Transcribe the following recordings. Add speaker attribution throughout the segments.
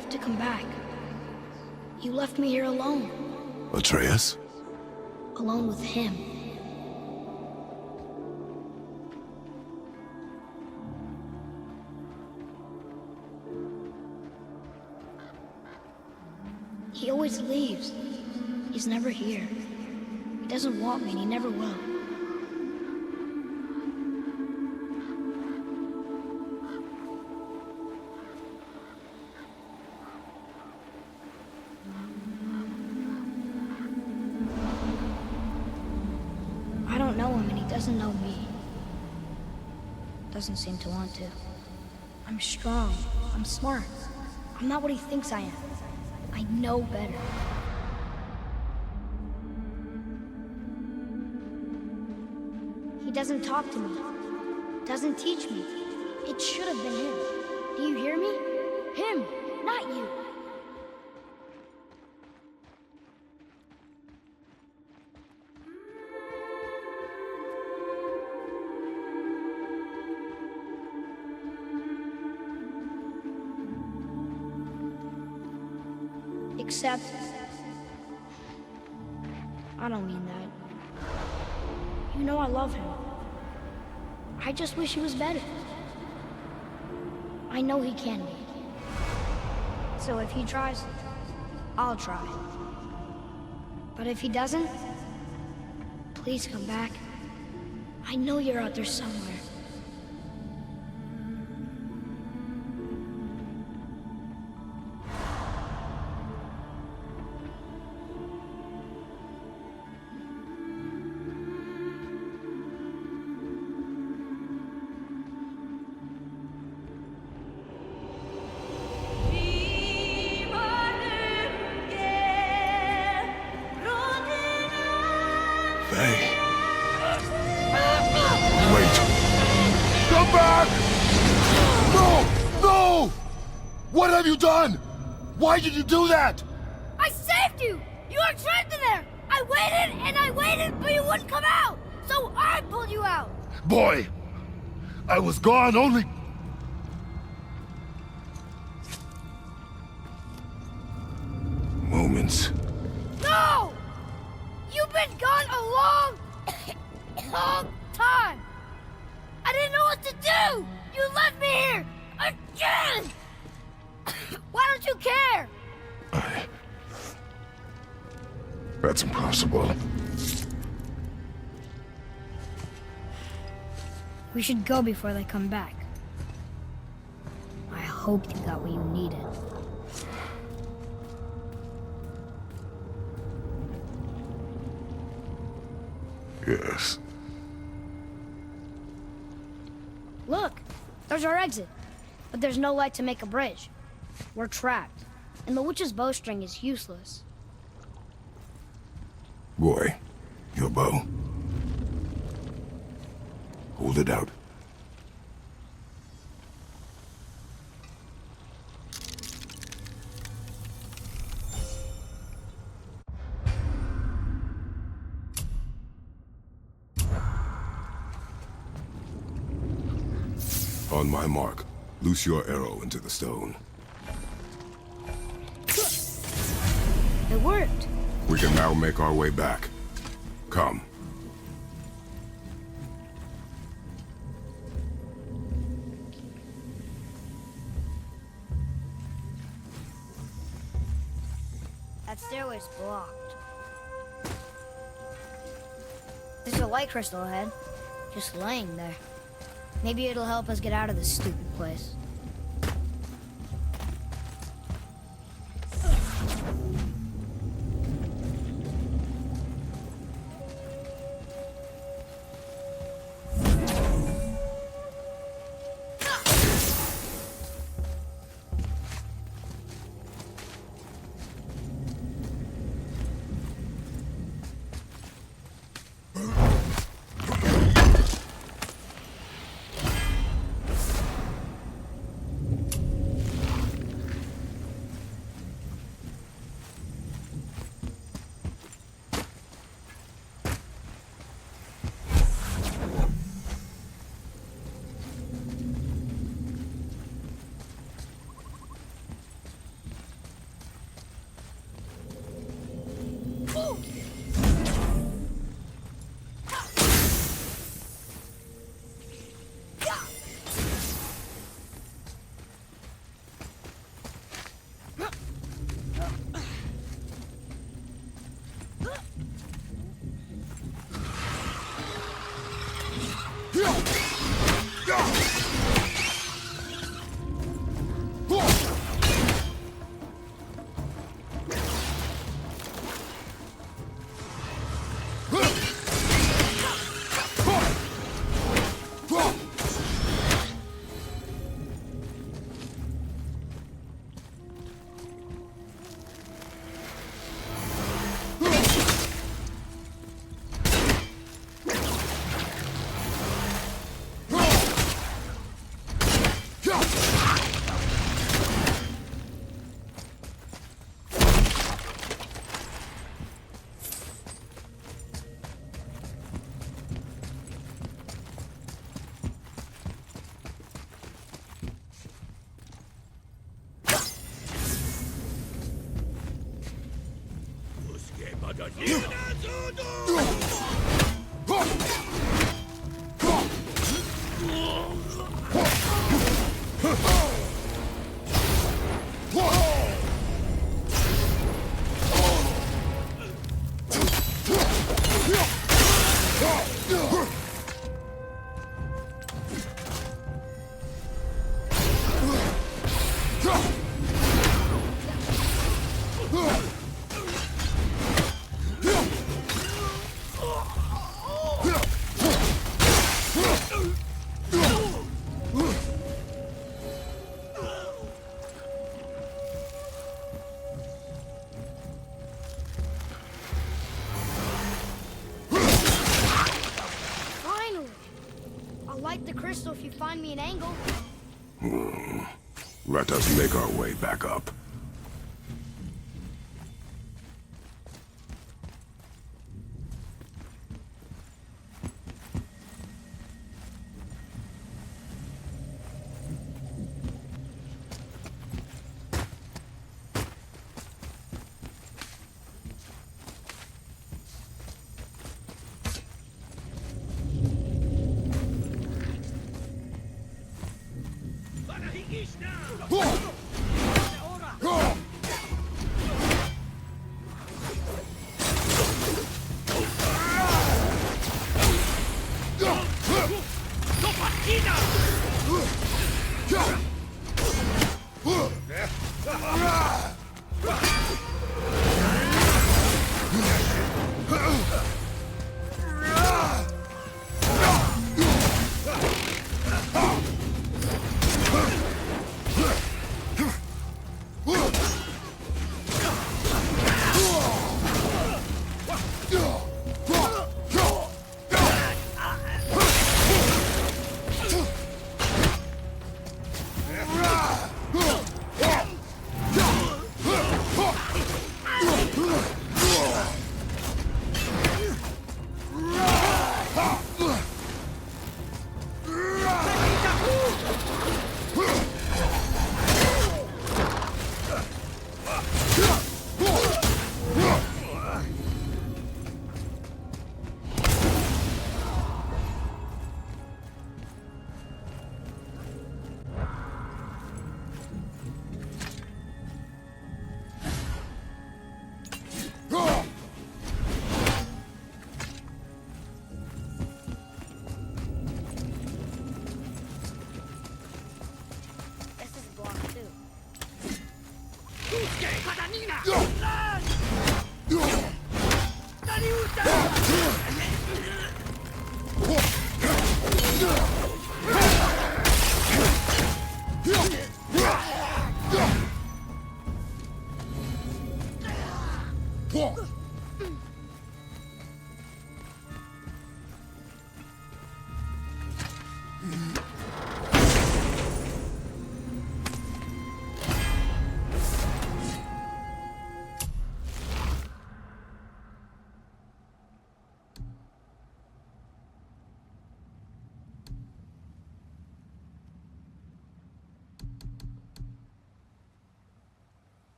Speaker 1: have to come back. You left me here alone.
Speaker 2: Atreus?
Speaker 1: Alone with him. He always leaves. He's never here. He doesn't want me and he never will. I don't know him and he doesn't know me. Doesn't seem to want to. I'm strong. I'm smart. I'm not what he thinks I am. I know better. He doesn't talk to me. Doesn't teach me. It should have been him. Do you hear me? Him, not you. Except, I don't mean that. You know I love him. I just wish he was better. I know he can be. So if he tries, I'll try. But if he doesn't, please come back. I know you're out there somewhere.
Speaker 2: What have you done? Why did you do that?
Speaker 1: I saved you! You were trapped in there! I waited and I waited, but you wouldn't come out! So I pulled you out!
Speaker 2: Boy, I was gone only... moments.
Speaker 1: No! You've been gone a long, long time! I didn't know what to do! You left me here! Again! Why don't you care?
Speaker 2: That's impossible.
Speaker 1: We should go before they come back. I hope you got what you needed.
Speaker 2: Yes.
Speaker 1: Look, there's our exit. But there's no light to make a bridge. We're trapped, and the witch's bowstring is useless.
Speaker 2: Boy, your bow. Hold it out. On my mark, loose your arrow into the stone.
Speaker 1: It worked.
Speaker 2: We can now make our way back. Come.
Speaker 1: That stairway's blocked. There's a light crystal ahead, just laying there. Maybe it'll help us get out of this stupid place. crystal if you find me an angle.
Speaker 2: Let us make our way back up.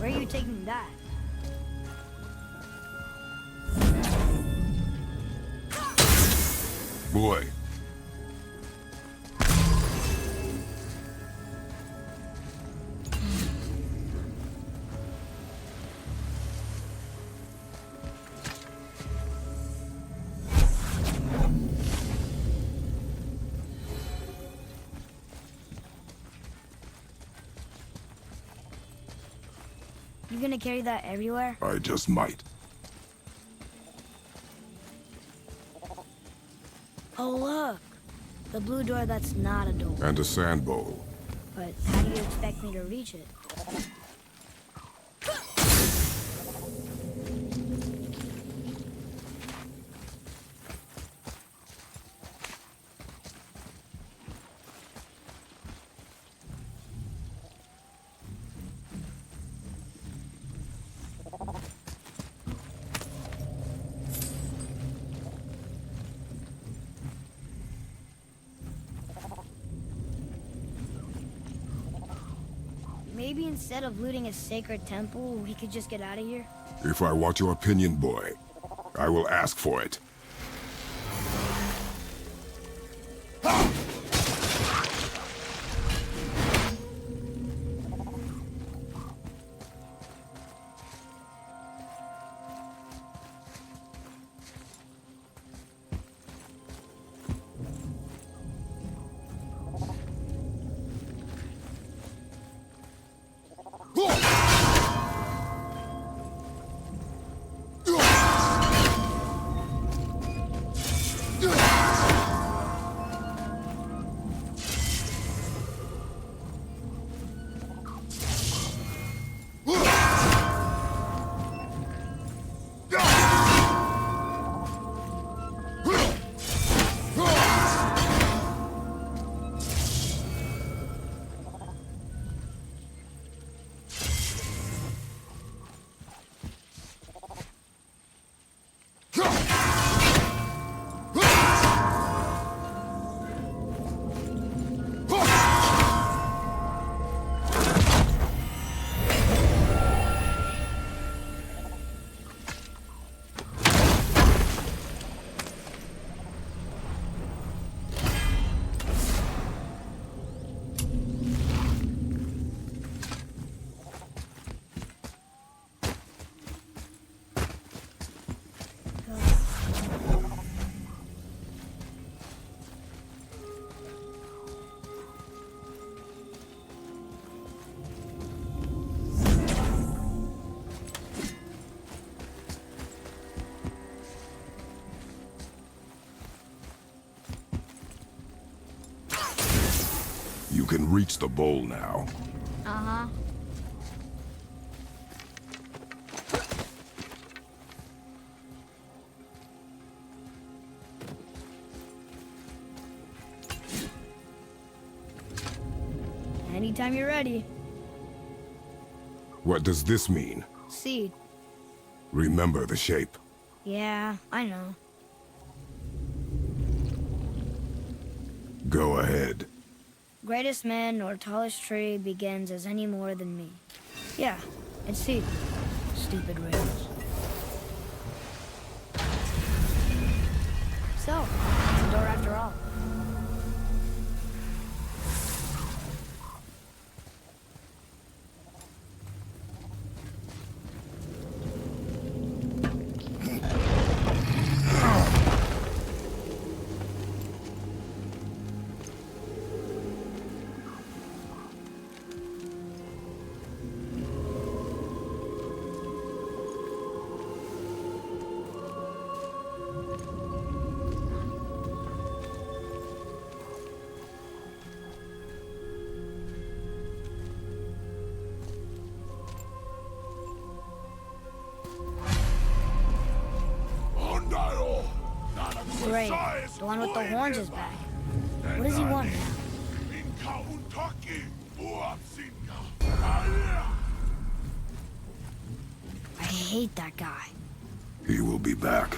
Speaker 1: Where are you taking that?
Speaker 2: Boy.
Speaker 1: You gonna carry that everywhere?
Speaker 2: I just might.
Speaker 1: Oh, look. The blue door that's not a door.
Speaker 2: And a sand bowl.
Speaker 1: But how do you expect me to reach it? Maybe instead of looting a sacred temple, we could just get out of here?
Speaker 2: If I want your opinion, boy, I will ask for it. You can reach the bowl now.
Speaker 1: Uh-huh. Anytime you're ready.
Speaker 2: What does this mean?
Speaker 1: Seed.
Speaker 2: Remember the shape.
Speaker 1: Yeah, I know.
Speaker 2: Go ahead.
Speaker 1: Greatest man or tallest tree begins as any more than me. Yeah, it's seed. Stupid riddles. So, it's a door after all. Great. The one with the horns is back. What does he want now? I hate that guy.
Speaker 2: He will be back.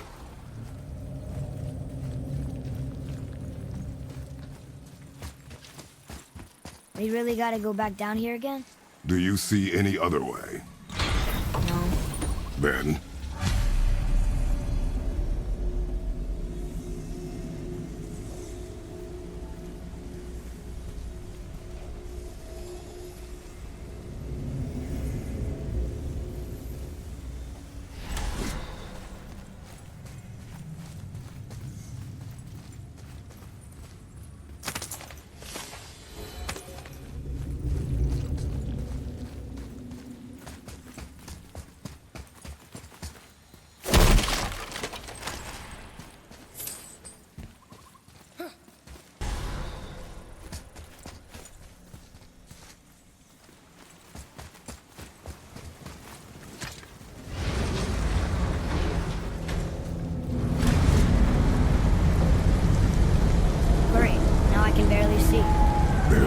Speaker 1: We really gotta go back down here again?
Speaker 2: Do you see any other way?
Speaker 1: No.
Speaker 2: Then,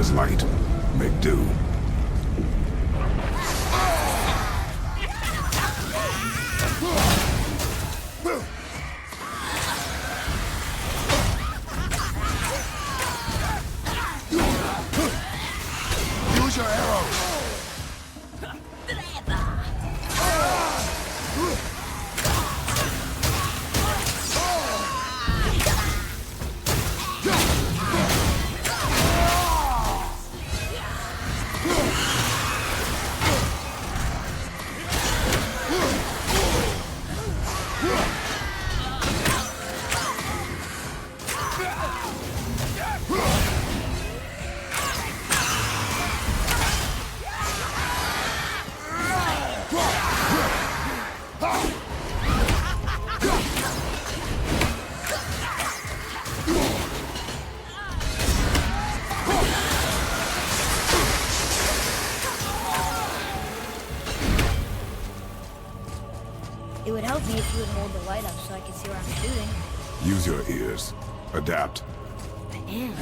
Speaker 2: Time's light. Make do. Use your arrows!
Speaker 1: It would help me if you would hold the light up so I could see where I'm shooting.
Speaker 2: Use your ears. Adapt.
Speaker 1: I am.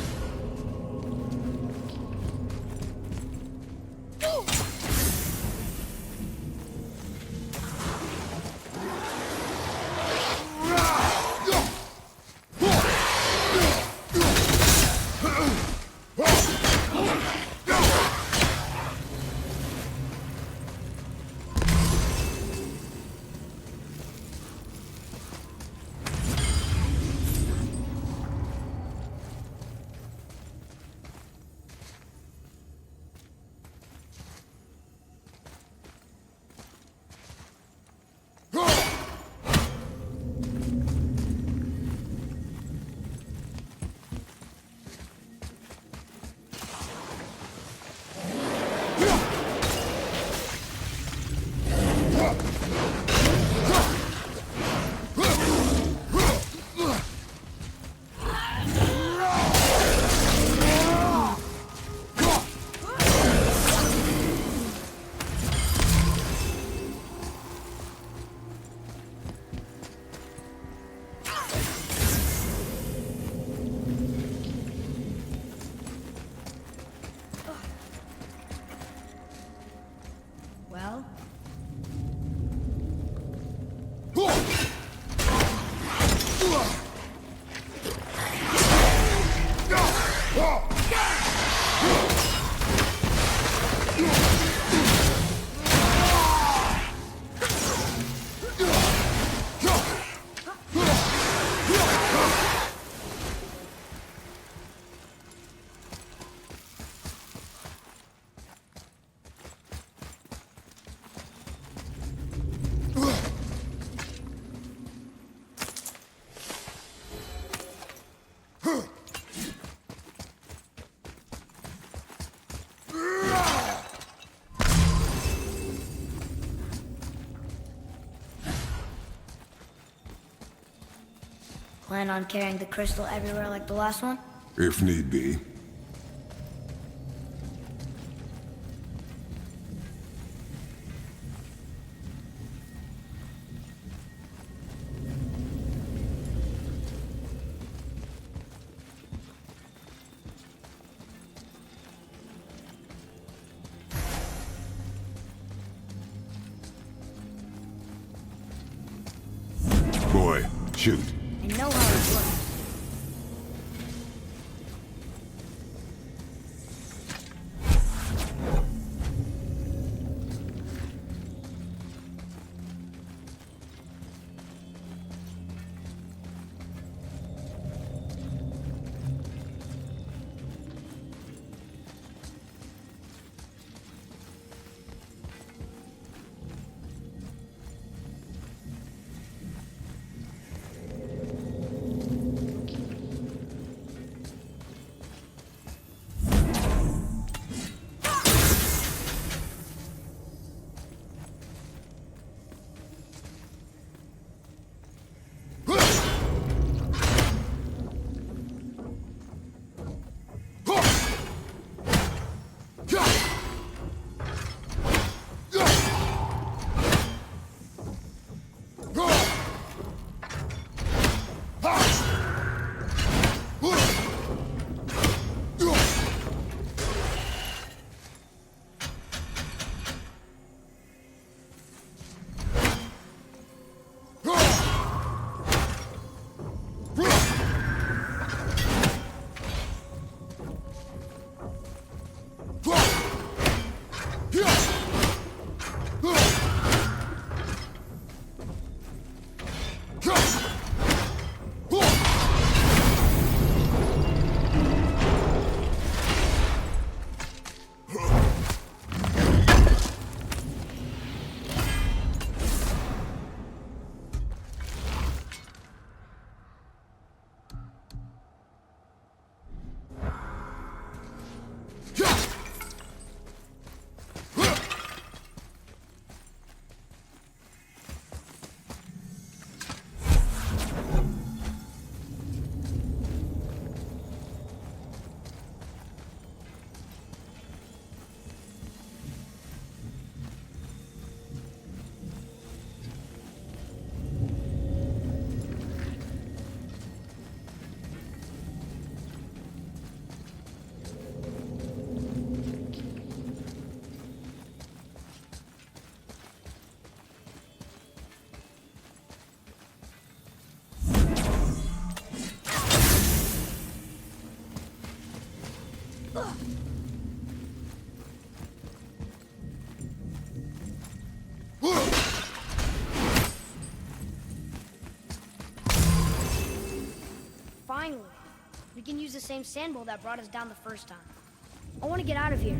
Speaker 1: Well? Plan on carrying the crystal everywhere like the last one?
Speaker 2: If need be. Boy, shoot.
Speaker 1: I know how it works. Finally, we can use the same sand bowl that brought us down the first time. I want to get out of here.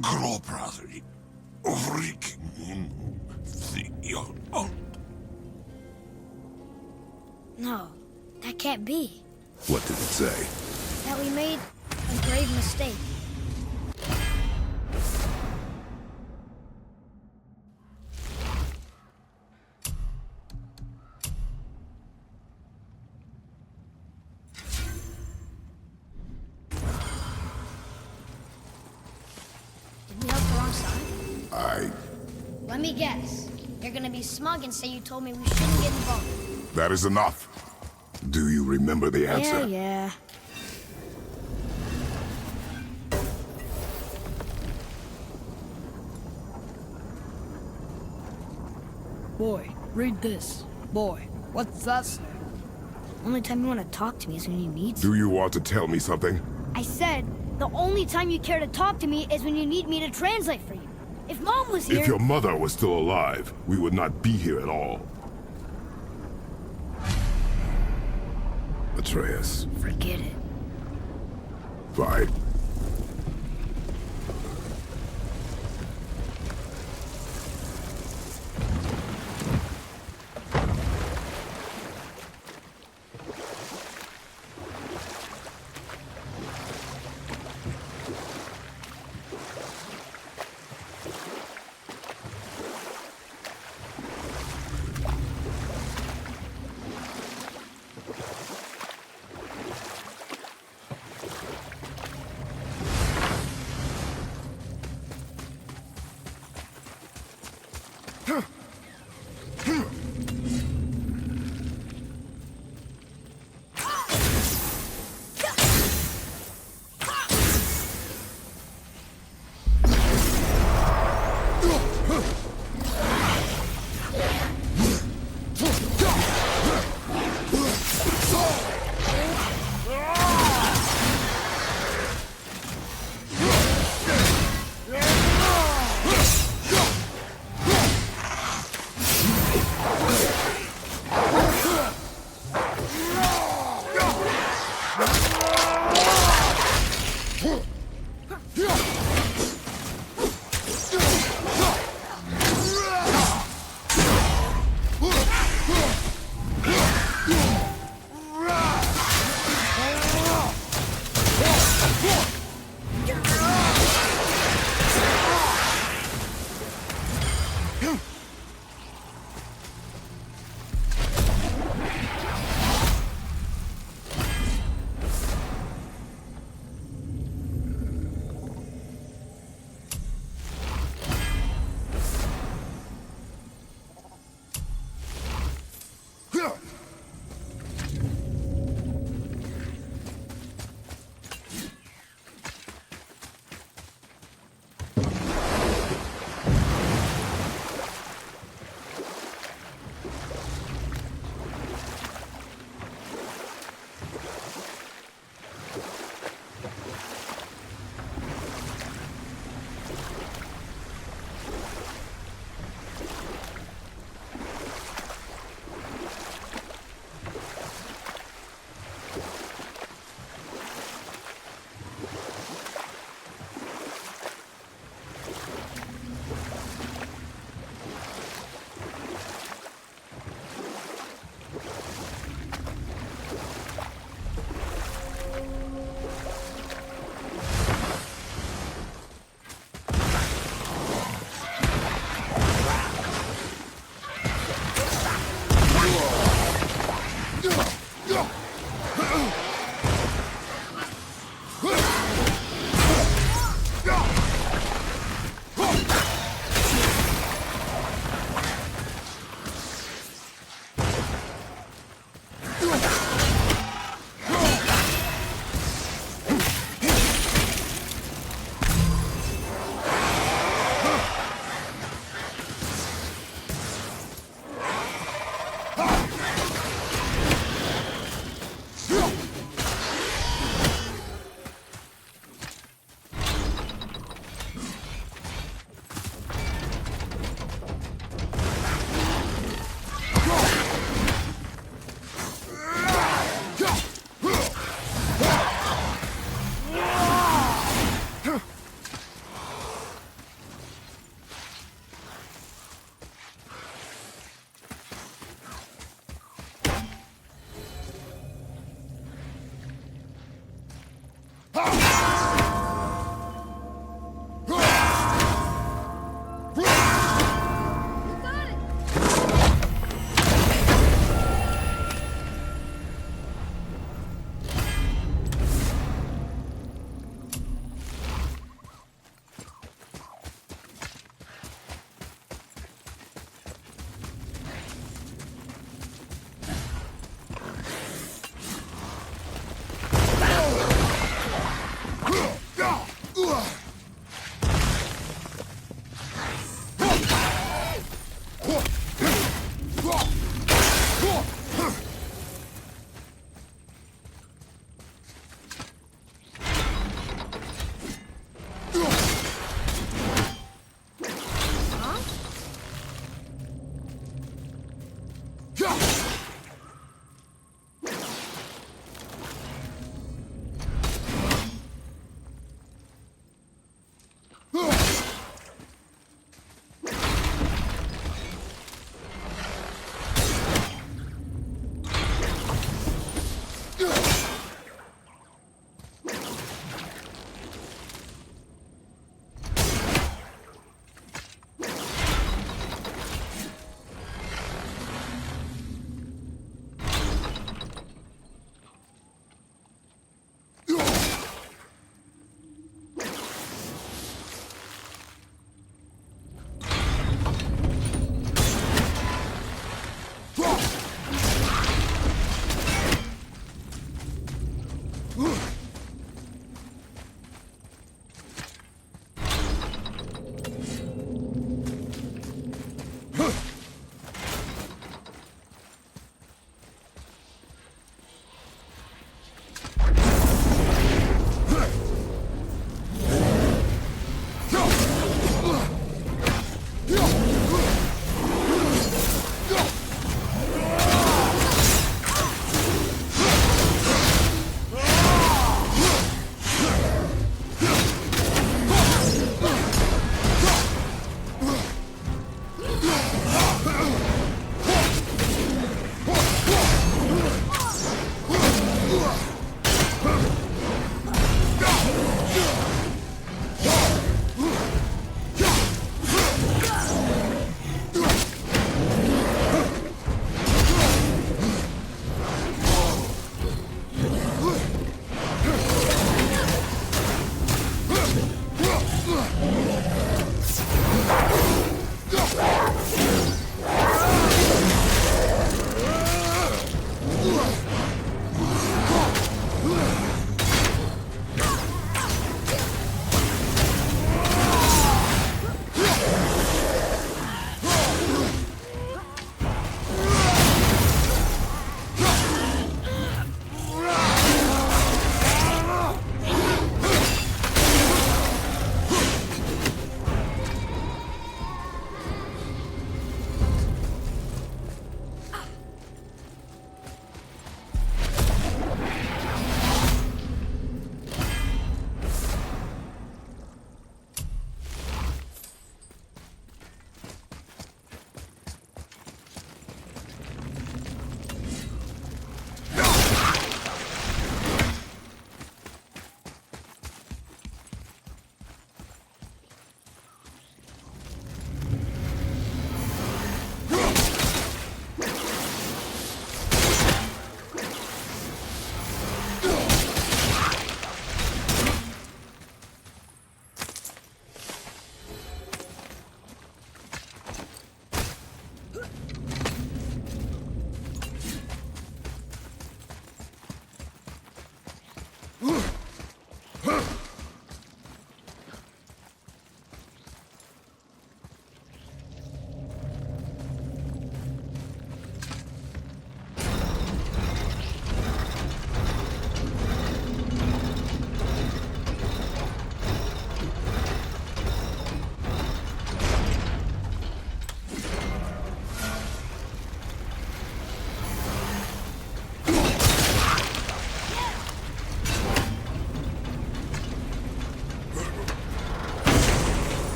Speaker 2: Gråprater. Freaking
Speaker 1: No, that can't be.
Speaker 2: What did it say?
Speaker 1: That we made a grave mistake. Did we help the wrong side? Let me guess. You're gonna be smug and say you told me we shouldn't get involved.
Speaker 2: That is enough. Do you remember the answer?
Speaker 1: Yeah.
Speaker 3: Boy, read this. Boy, what's that say?
Speaker 1: Only time you want to talk to me is when you need
Speaker 2: Do you want to tell me something?
Speaker 1: I said, the only time you care to talk to me is when you need me to translate for you. If Mom was here...
Speaker 2: If your mother was still alive, we would not be here at all. Atreus.
Speaker 1: Forget it.
Speaker 2: Fine.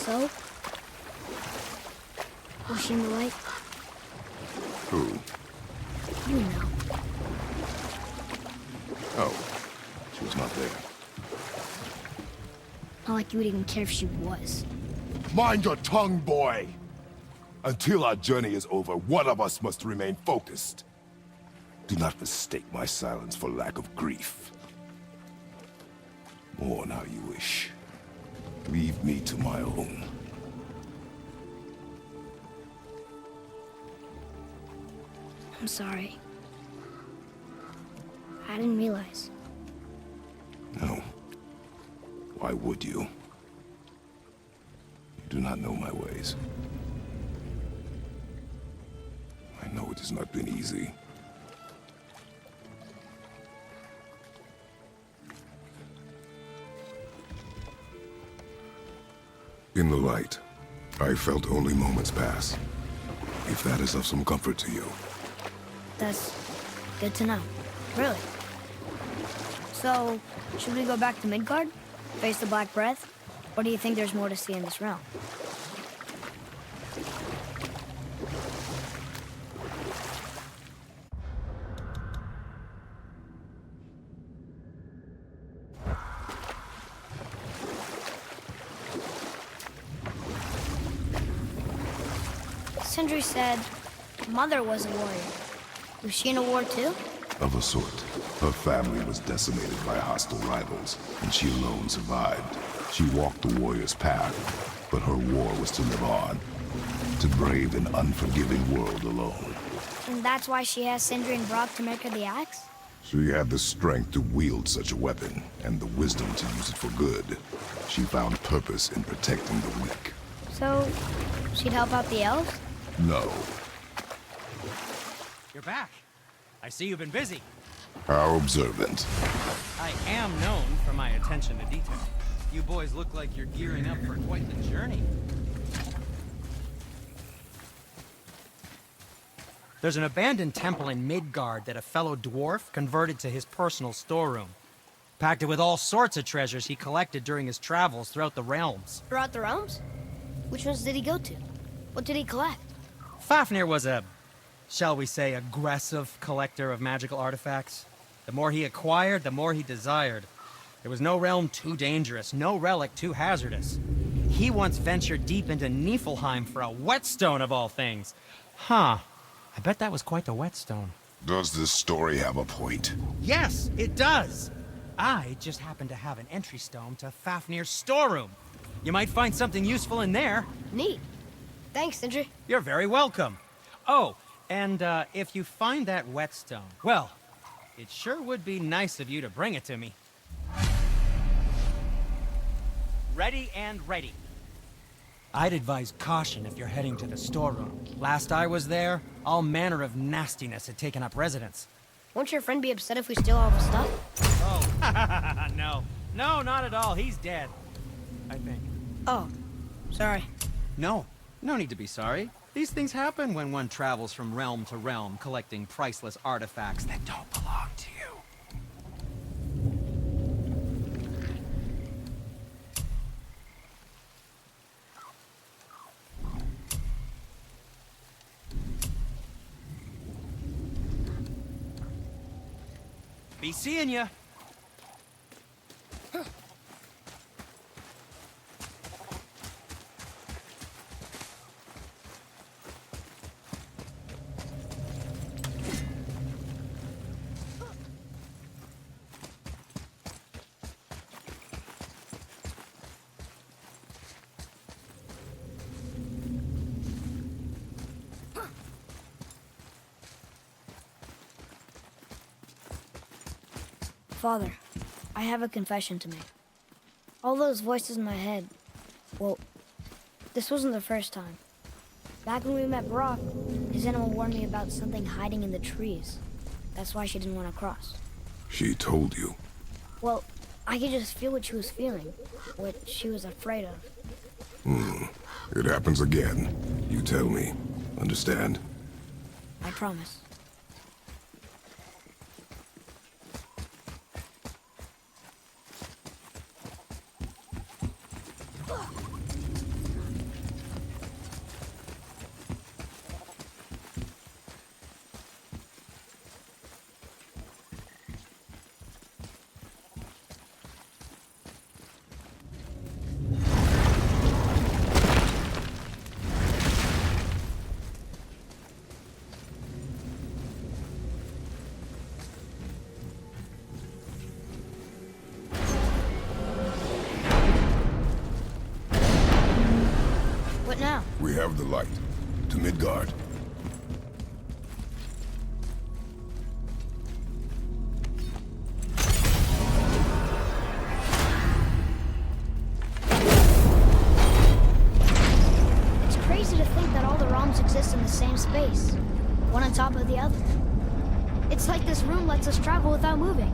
Speaker 1: So? Was she in the light?
Speaker 2: Who?
Speaker 1: You know.
Speaker 2: Oh, she was not there.
Speaker 1: Not like you would even care if she was.
Speaker 2: Mind your tongue, boy! Until our journey is over, one of us must remain focused. Do not mistake my silence for lack of grief. Mourn how you wish. Leave me to my own.
Speaker 1: I'm sorry. I didn't realize.
Speaker 2: No. Why would you? You do not know my ways. I know it has not been easy. In the light, I felt only moments pass. If that is of some comfort to you.
Speaker 1: That's good to know. Really. So, should we go back to Midgard? Face the Black Breath? Or do you think there's more to see in this realm? Sindri said Mother was a warrior. Was she in a war too?
Speaker 2: Of a sort. Her family was decimated by hostile rivals, and she alone survived. She walked the warrior's path, but her war was to live on. To brave an unforgiving world alone.
Speaker 1: And that's why she has Sindri and Brock to make her the axe?
Speaker 2: She had the strength to wield such a weapon, and the wisdom to use it for good. She found purpose in protecting the weak.
Speaker 1: So, she'd help out the elves?
Speaker 2: No.
Speaker 4: You're back. I see you've been busy.
Speaker 2: How observant.
Speaker 4: I am known for my attention to detail. You boys look like you're gearing up for quite the journey. There's an abandoned temple in Midgard that a fellow dwarf converted to his personal storeroom. Packed it with all sorts of treasures he collected during his travels throughout the realms.
Speaker 1: Throughout the realms? Which ones did he go to? What did he collect?
Speaker 4: Fafnir was a, shall we say, aggressive collector of magical artifacts. The more he acquired, the more he desired. There was no realm too dangerous, no relic too hazardous. He once ventured deep into Niflheim for a whetstone of all things. Huh. I bet that was quite the whetstone.
Speaker 2: Does this story have a point?
Speaker 4: Yes, it does! I just happen to have an entry stone to Fafnir's storeroom. You might find something useful in there.
Speaker 1: Neat. Thanks, Sindri.
Speaker 4: You're very welcome. Oh, and if you find that whetstone, well, it sure would be nice of you to bring it to me. Ready and ready. I'd advise caution if you're heading to the storeroom. Last I was there, all manner of nastiness had taken up residence.
Speaker 1: Won't your friend be upset if we steal all the stuff?
Speaker 4: Oh, no. No, not at all. He's dead. I think.
Speaker 1: Oh, sorry.
Speaker 4: No, no need to be sorry. These things happen when one travels from realm to realm, collecting priceless artifacts that don't belong to you. Be seeing ya.
Speaker 1: Father, I have a confession to make. All those voices in my head, well, this wasn't the first time. Back when we met Brock, his animal warned me about something hiding in the trees. That's why she didn't want to cross.
Speaker 2: She told you.
Speaker 1: Well, I could just feel what she was feeling, what she was afraid of.
Speaker 2: It happens again. You tell me. Understand?
Speaker 1: I promise. What now?
Speaker 2: We have the light. To Midgard.
Speaker 1: It's crazy to think that all the realms exist in the same space, one on top of the other. It's like this room lets us travel without moving.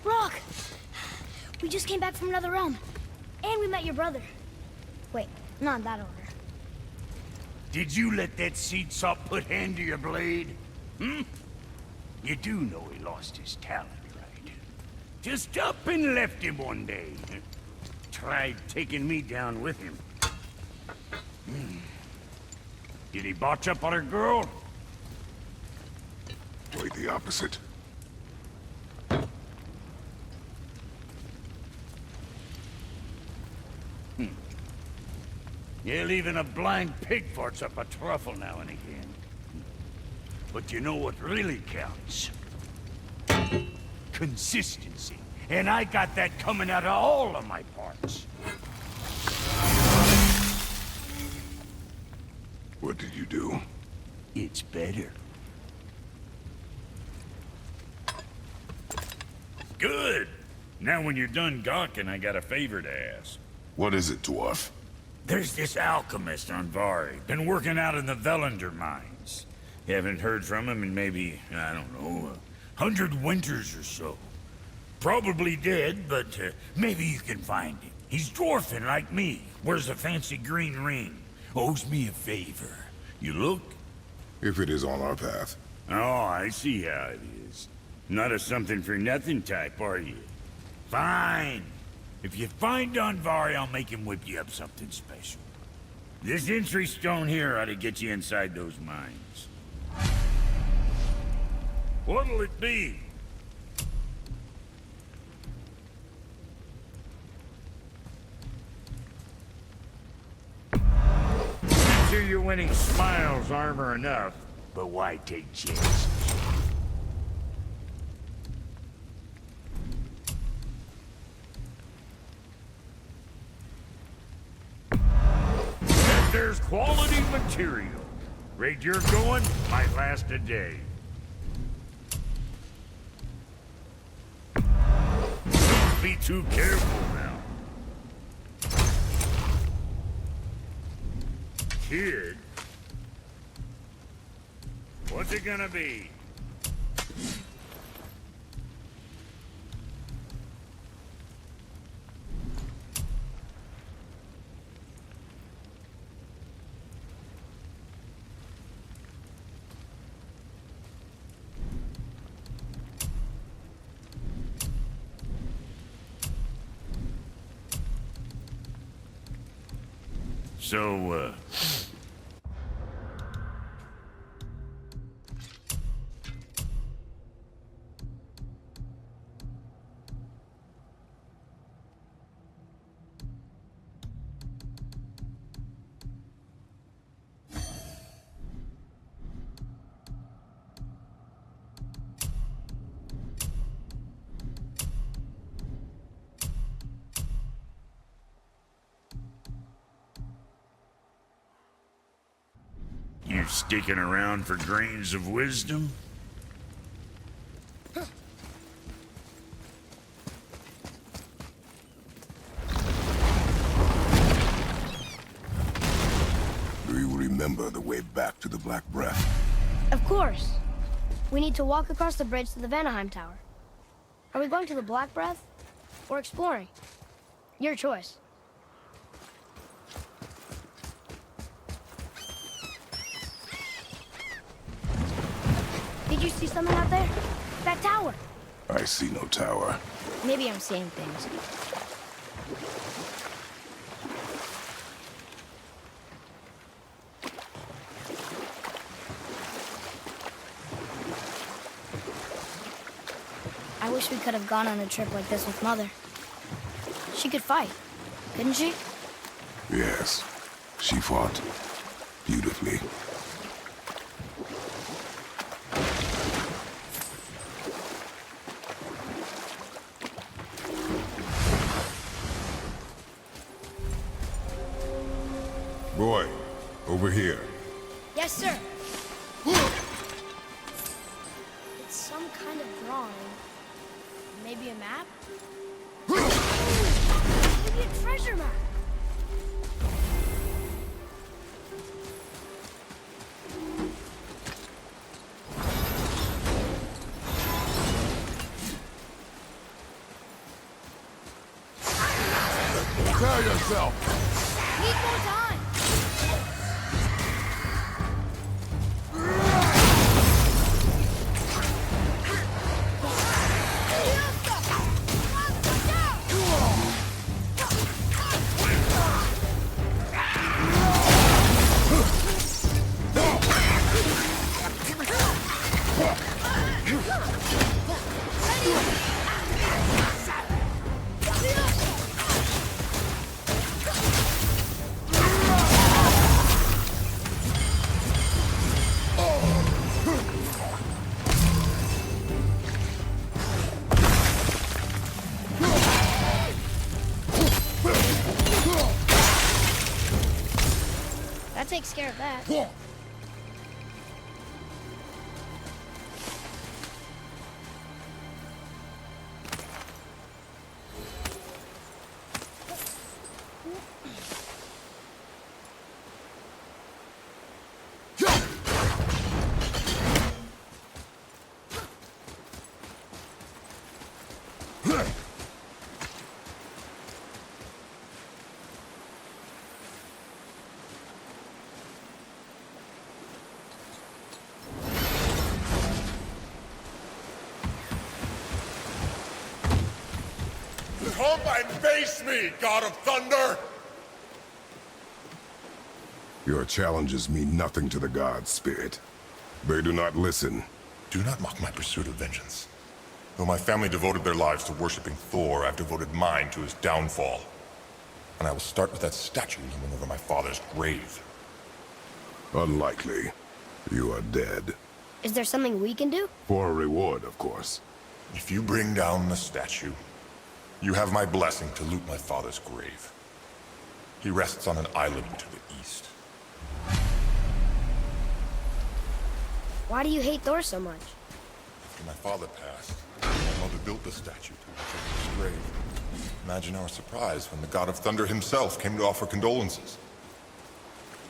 Speaker 1: Brock! We just came back from another realm. And we met your brother. Wait, not in that order.
Speaker 5: Did you let that seed sop put hand to your blade? Hmm? You do know he lost his talent, right? Just up and left him one day. Tried taking me down with him. Did he botch up on her girl?
Speaker 2: Quite the opposite.
Speaker 5: Yeah, even a blind pig farts up a truffle now and again. But you know what really counts? Consistency. And I got that coming out of all of my parts.
Speaker 2: What did you do?
Speaker 5: It's better.
Speaker 6: Good! Now when you're done gawking, I got a favor to ask.
Speaker 2: What is it, dwarf?
Speaker 6: There's this alchemist on Vari, been working out in the Velander mines. Haven't heard from him in maybe, I don't know, 100 winters or so. Probably dead, but maybe you can find him. He's dwarfing like me, wears a fancy green ring, owes me a favor. You look?
Speaker 2: If it is on our path.
Speaker 6: Oh, I see how it is. Not a something-for-nothing type, are you? Fine. If you find Donvari, I'll make him whip you up something special. This entry stone here ought to get you inside those mines. What'll it be? Sure you're winning smiles, armor enough.
Speaker 5: But why take chances? And there's quality material. Rate you're going might last a day. Don't be too careful now. Kid? What's it gonna be? So, you sticking around for grains of wisdom?
Speaker 2: Do you remember the way back to the Black Breath?
Speaker 1: Of course. We need to walk across the bridge to the Vanaheim Tower. Are we going to the Black Breath? Or exploring? Your choice. Did you see something out there? That tower.
Speaker 2: I see no tower.
Speaker 1: Maybe I'm seeing things. I wish we could have gone on a trip like this with Mother. She could fight, couldn't she?
Speaker 2: Yes, she fought beautifully. Boy, over here.
Speaker 1: Yes, sir. It's some kind of drawing. Maybe a map? Maybe a treasure map.
Speaker 2: Prepare yourself!
Speaker 1: Need more time. That takes care of that.
Speaker 7: Come and face me, God of Thunder!
Speaker 2: Your challenges mean nothing to the gods, Spirit. They do not listen.
Speaker 7: Do not mock my pursuit of vengeance. Though my family devoted their lives to worshipping Thor, I've devoted mine to his downfall. And I will start with that statue looming over my father's grave.
Speaker 2: Unlikely. You are dead.
Speaker 1: Is there something we can do?
Speaker 2: For a reward, of course.
Speaker 7: If you bring down the statue, you have my blessing to loot my father's grave. He rests on an island to the east.
Speaker 1: Why do you hate Thor so much?
Speaker 7: After my father passed, my mother built the statue to my father's grave. Imagine our surprise when the god of thunder himself came to offer condolences.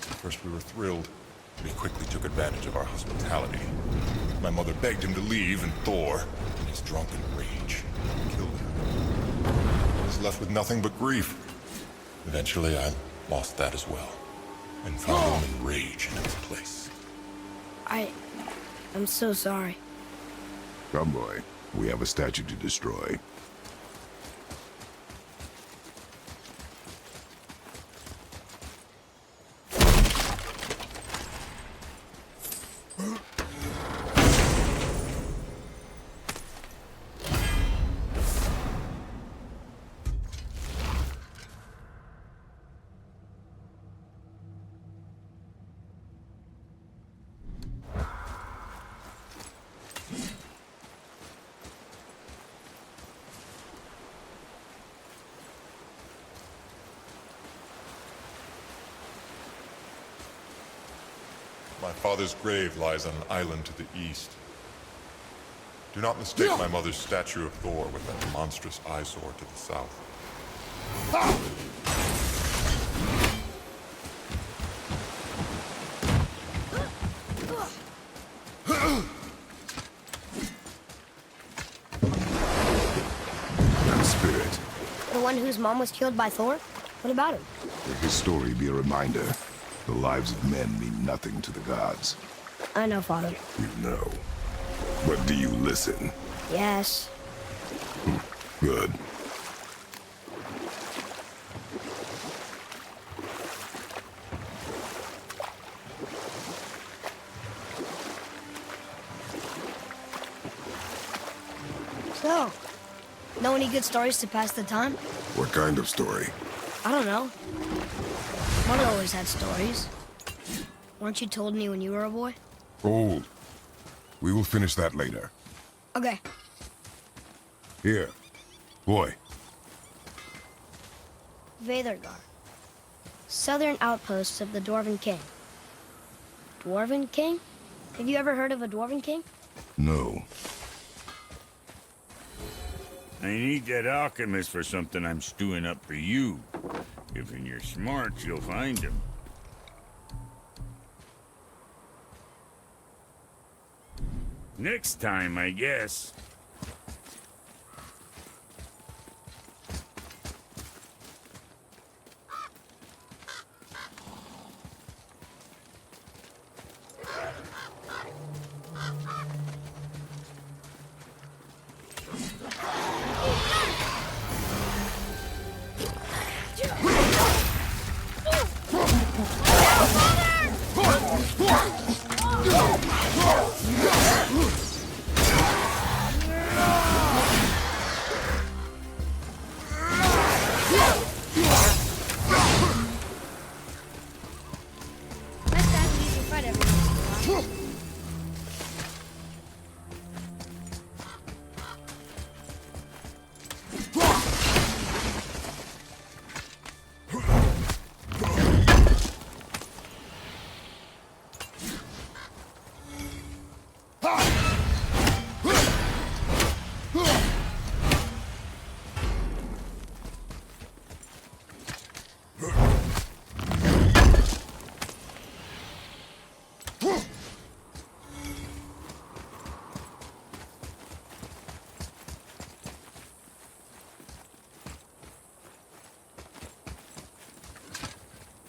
Speaker 7: At first we were thrilled, but he quickly took advantage of our hospitality. My mother begged him to leave, and Thor, in his drunken rage, killed her. I was left with nothing but grief. Eventually I lost that as well, and found only rage in its place.
Speaker 1: I'm so sorry.
Speaker 2: Come, boy. We have a statue to destroy.
Speaker 7: My father's grave lies on an island to the east. Do not mistake my mother's statue of Thor with that monstrous eyesore to the south.
Speaker 2: That spirit.
Speaker 1: The one whose mom was killed by Thor? What about him?
Speaker 2: Let his story be a reminder. The lives of men mean nothing to the gods.
Speaker 1: I know, Father.
Speaker 2: You know. But do you listen?
Speaker 1: Yes.
Speaker 2: Good.
Speaker 1: So, know any good stories to pass the time?
Speaker 2: What kind of story?
Speaker 1: I don't know. Mother always had stories. Weren't you told me when you were a boy?
Speaker 2: Old. We will finish that later.
Speaker 1: Okay.
Speaker 2: Here. Boy.
Speaker 1: Veðurgar. Southern outposts of the Dwarven King. Dwarven King? Have you ever heard of a Dwarven King?
Speaker 2: No.
Speaker 6: I need that alchemist for something I'm stewing up for you. If in your smarts, you'll find him. Next time, I guess.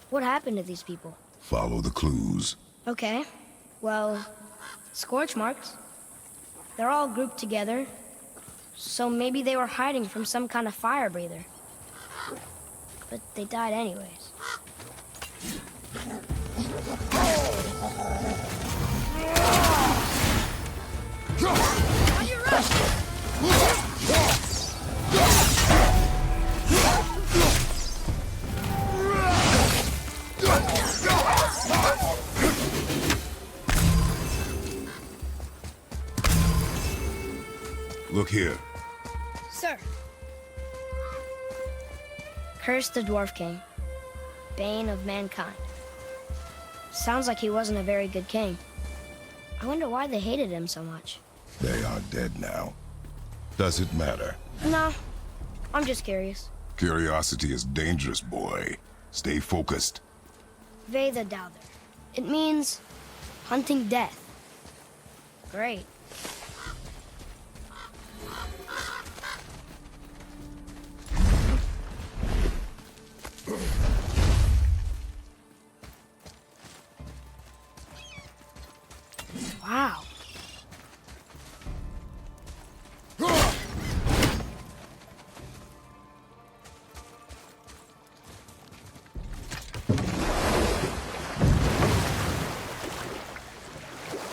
Speaker 1: What happened to these people?
Speaker 2: Follow the clues.
Speaker 1: Okay. Well, scorch marks. They're all grouped together. So maybe they were hiding from some kind of fire breather. But they died anyways. On your right!
Speaker 2: Look here.
Speaker 1: Sir. Curse the Dwarf King, bane of mankind. Sounds like he wasn't a very good king. I wonder why they hated him so much.
Speaker 2: They are dead now. Does it matter?
Speaker 1: No, I'm just curious.
Speaker 2: Curiosity is dangerous, boy. Stay focused.
Speaker 1: Ve the Douther. It means hunting death. Great. Wow.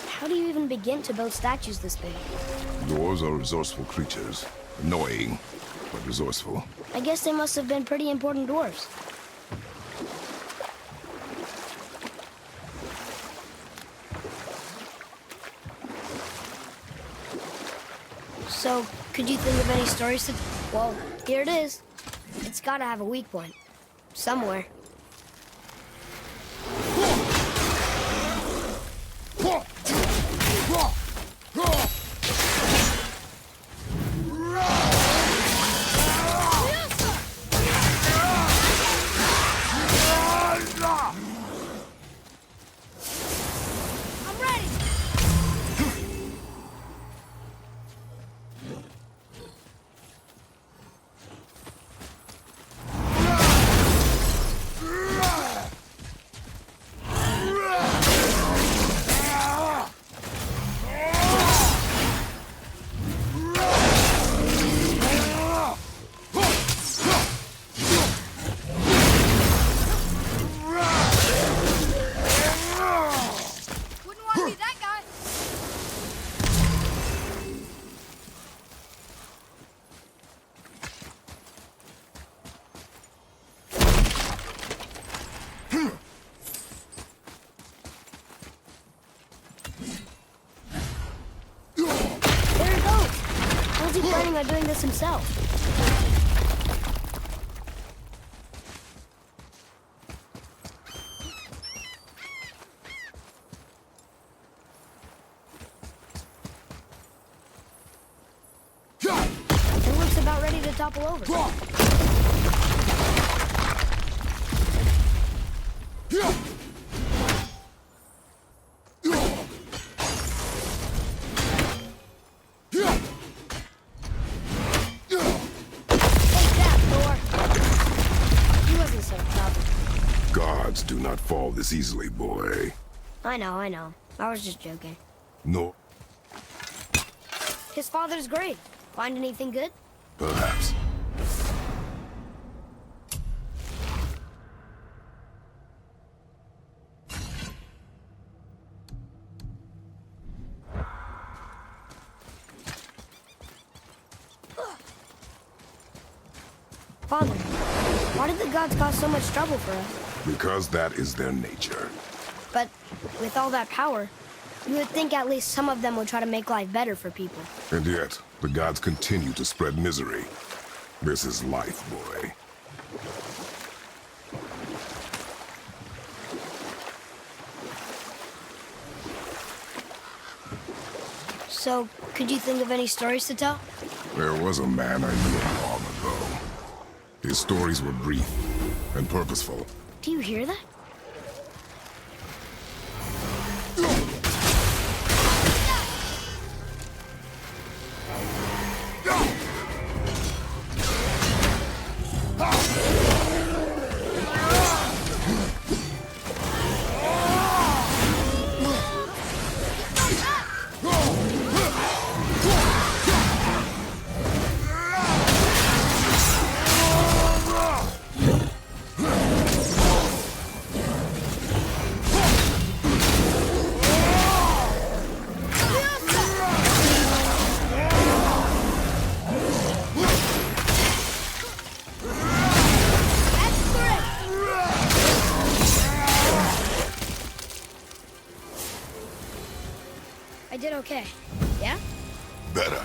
Speaker 1: How do you even begin to build statues this big?
Speaker 2: Dwarves are resourceful creatures. Annoying, but resourceful.
Speaker 1: I guess they must have been pretty important dwarves. So, could you think of any stories to... Well, here it is. It's gotta have a weak point. Somewhere. I'm ready! Wouldn't want to be that guy. There he goes. How's he planning on doing this himself? It looks about ready to topple over. Take that, Thor. He wasn't so tough.
Speaker 2: Gods do not fall this easily, boy.
Speaker 1: I know. I was just joking.
Speaker 2: No,
Speaker 1: His father's great. Find anything good?
Speaker 2: perhaps.
Speaker 1: Father, why did the gods cause so much trouble for us?
Speaker 2: Because that is their nature.
Speaker 1: But with all that power, you would think at least some of them would try to make life better for people.
Speaker 2: And yet, the gods continue to spread misery. This is life, boy.
Speaker 1: So, could you think of any stories to tell?
Speaker 2: There was a man I knew long ago. His stories were brief and purposeful.
Speaker 1: Do you hear that? I did okay. Yeah?
Speaker 2: Better.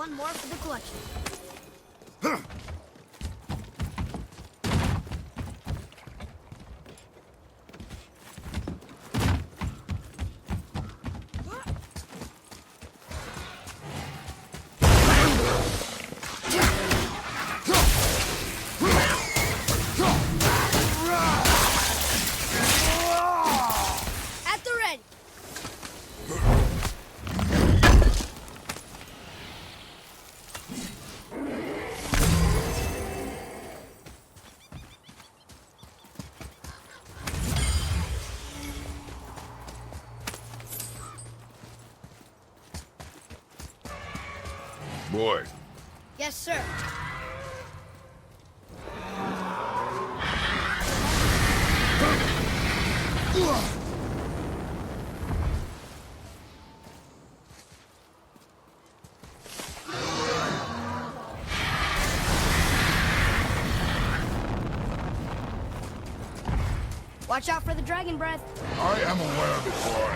Speaker 1: one more for the collection. At the ready.
Speaker 2: Boy,
Speaker 1: Yes, sir. Watch out for the dragon breath.
Speaker 2: I am aware of it, boy.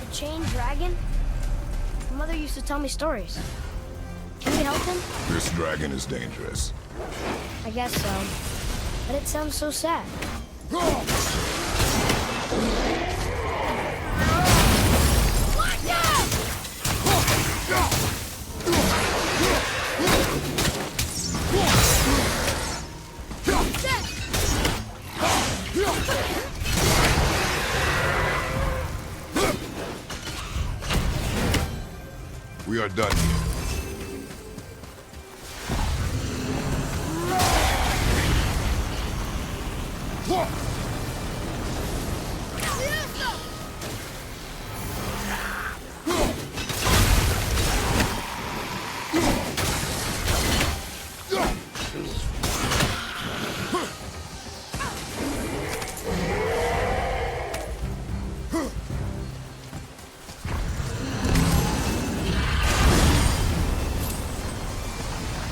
Speaker 1: The chained dragon? My mother used to tell me stories. Can we help him?
Speaker 2: This dragon is dangerous.
Speaker 1: I guess so. But it sounds so sad. Watch out!
Speaker 2: We are done here.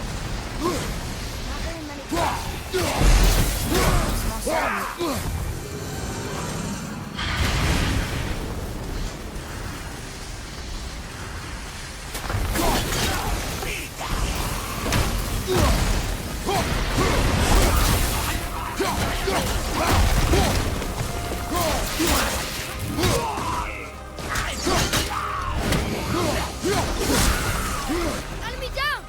Speaker 1: Not very many. Small settlement. Enemy down!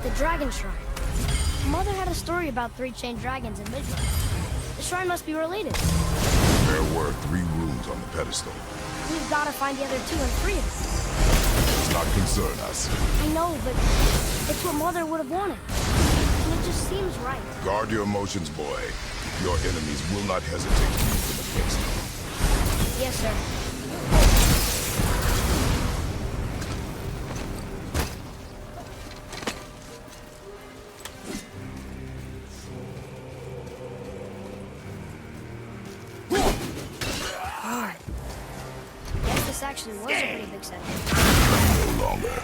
Speaker 1: The Dragon Shrine. Mother had a story about 3 chained dragons in Midgard. The shrine must be related.
Speaker 2: There were 3 rooms on the pedestal.
Speaker 1: We've got to find the other 2 and free them.
Speaker 2: Does not concern us.
Speaker 1: I know, but it's what Mother would have wanted. And it just seems right.
Speaker 2: Guard your emotions, boy. Your enemies will not hesitate to use them against you.
Speaker 1: Yes, sir. Guess this actually was a pretty big set.
Speaker 2: No longer.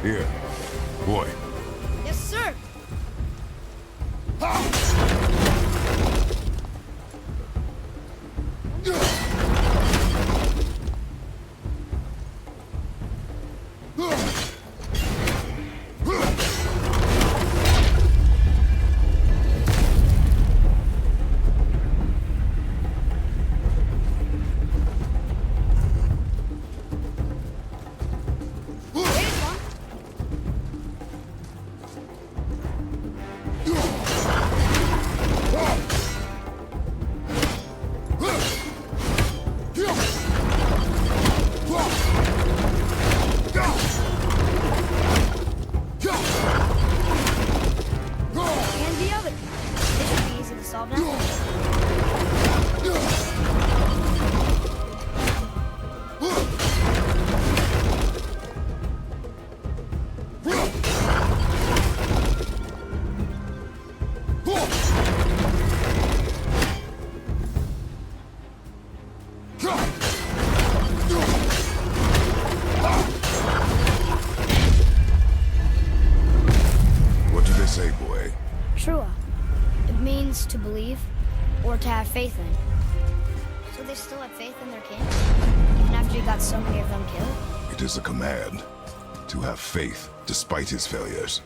Speaker 2: Here. Boy.
Speaker 1: Yes, sir. And the other. This should be easy to solve now.
Speaker 2: What do they say, boy?
Speaker 1: Trua. It means to believe or to have faith in. So they still have faith in their king? Even after he got so many of them killed?
Speaker 2: It is a command. To have faith despite his failures.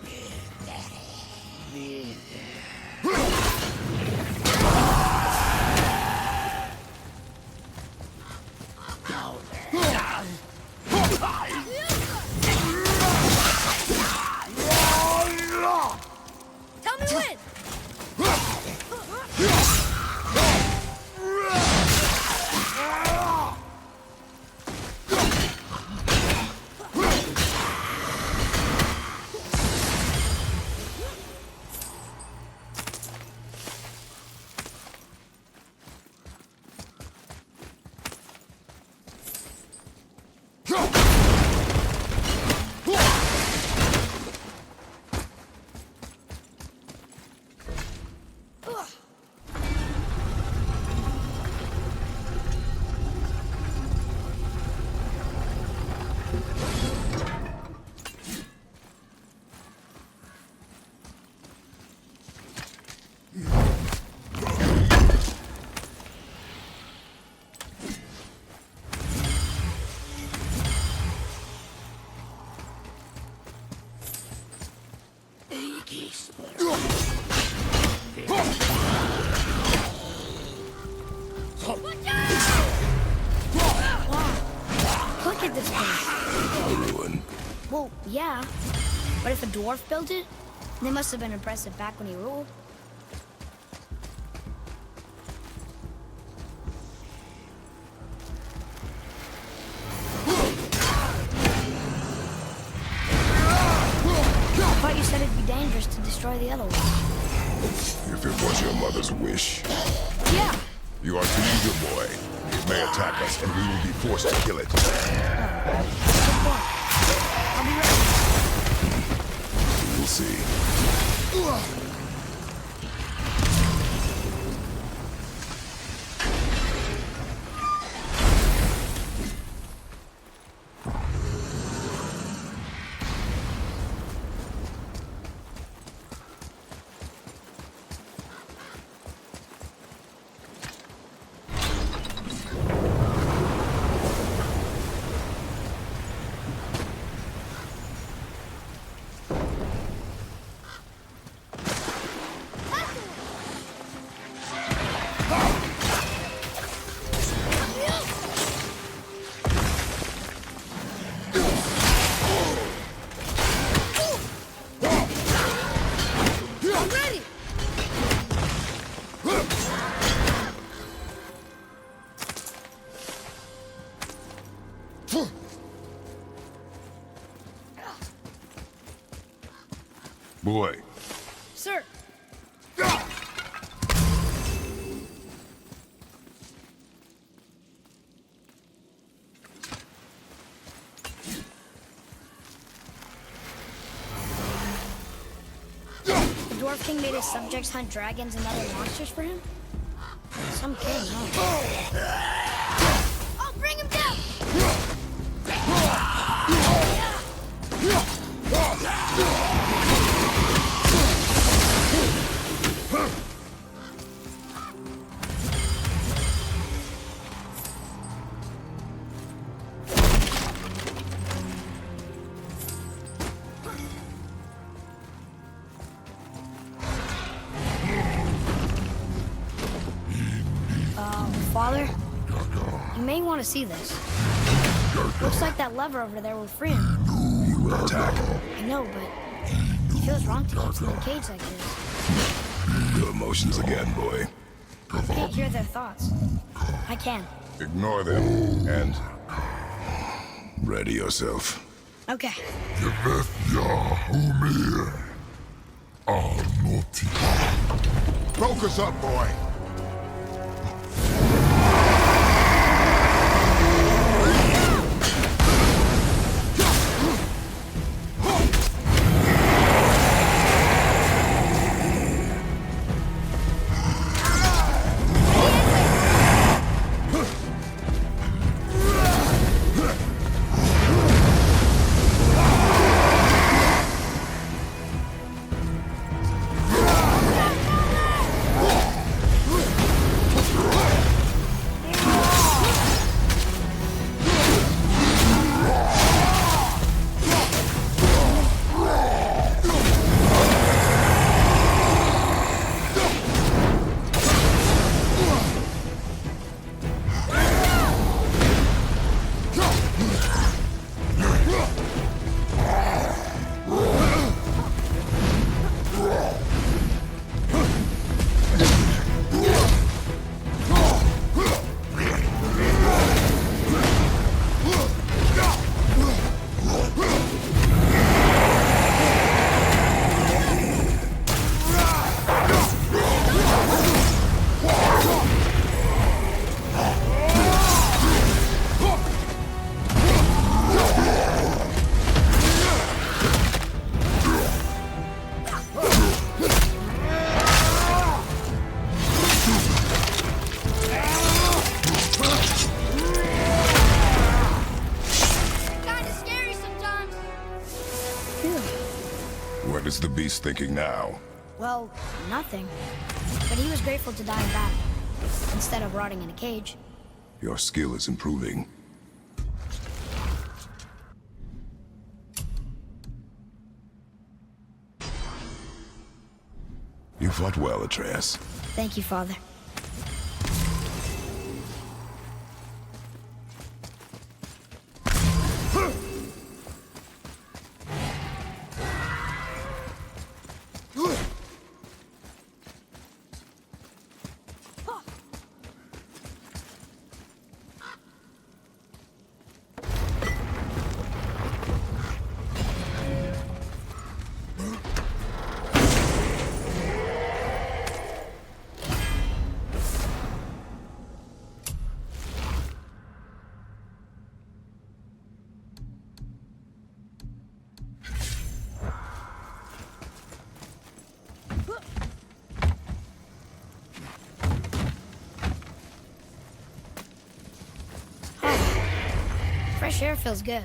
Speaker 1: Tell me when! Look at this place.
Speaker 2: A ruin.
Speaker 1: Well, yeah. But if a dwarf built it, they must have been impressive back when he ruled. I thought you said it'd be dangerous to destroy the other one.
Speaker 2: If it was your mother's wish.
Speaker 1: Yeah.
Speaker 2: You are too eager, boy. It may attack us, and we will be forced to kill it.
Speaker 1: Good point. I'll be ready.
Speaker 2: We'll see.
Speaker 1: I'm ready.
Speaker 2: Boy.
Speaker 1: Sir. The Dwarf King made his subjects hunt dragons and other monsters for him? Some king, huh? I'll bring him down! Father, you may want to see this. Looks like that lever over there will free him.
Speaker 2: He will attack.
Speaker 1: I know, but it feels wrong to keep him in a cage like this.
Speaker 2: Your emotions again, boy.
Speaker 1: I can't hear their thoughts. I can.
Speaker 2: Ignore them and ready yourself.
Speaker 1: Okay.
Speaker 2: Focus up, boy. What is the beast thinking now?
Speaker 1: Well, nothing. But he was grateful to die in battle, instead of rotting in a cage.
Speaker 2: Your skill is improving. You fought well, Atreus.
Speaker 1: Thank you, Father. Fresh air feels good.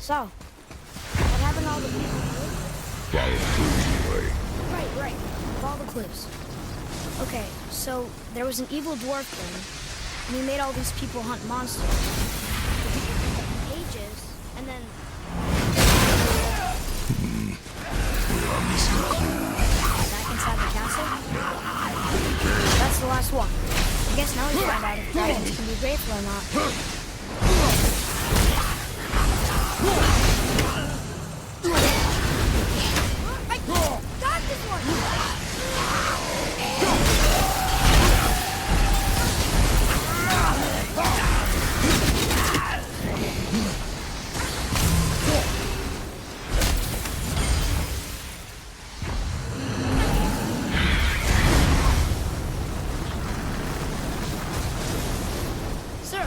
Speaker 1: So, what happened to all the people?
Speaker 2: Follow the clues, boy.
Speaker 1: Right. Follow the clues. Okay, so there was an evil dwarf king, and he made all these people hunt monsters. Ages, and then
Speaker 2: missing clue.
Speaker 1: Back inside the castle? That's the last one. I guess now we find out if dragons can be grateful or not. I got this one! Sir.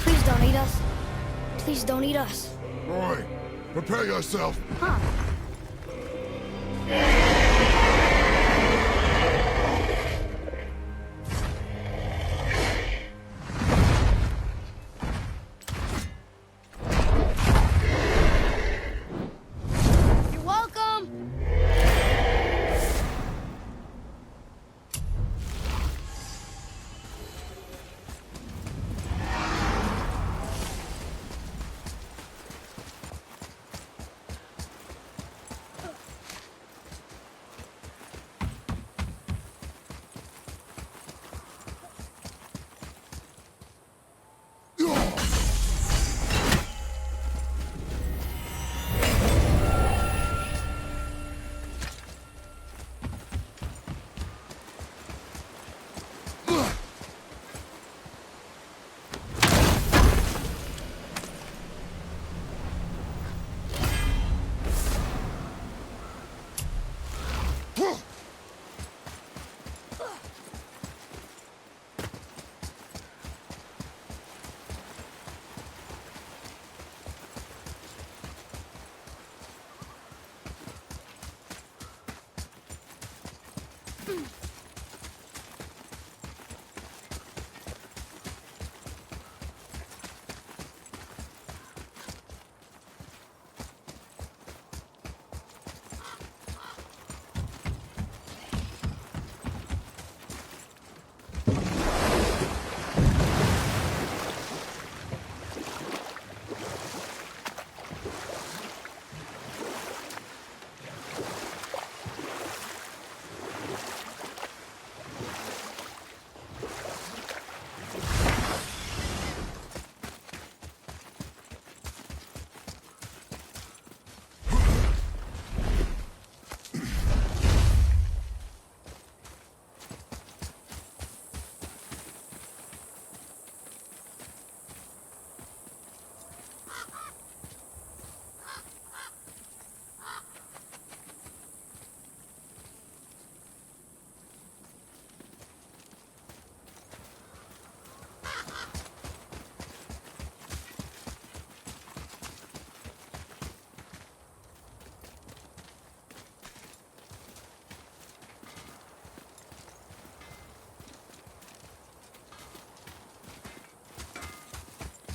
Speaker 1: Please don't eat us. Please don't eat us.
Speaker 2: Roy, prepare yourself.
Speaker 1: Huh.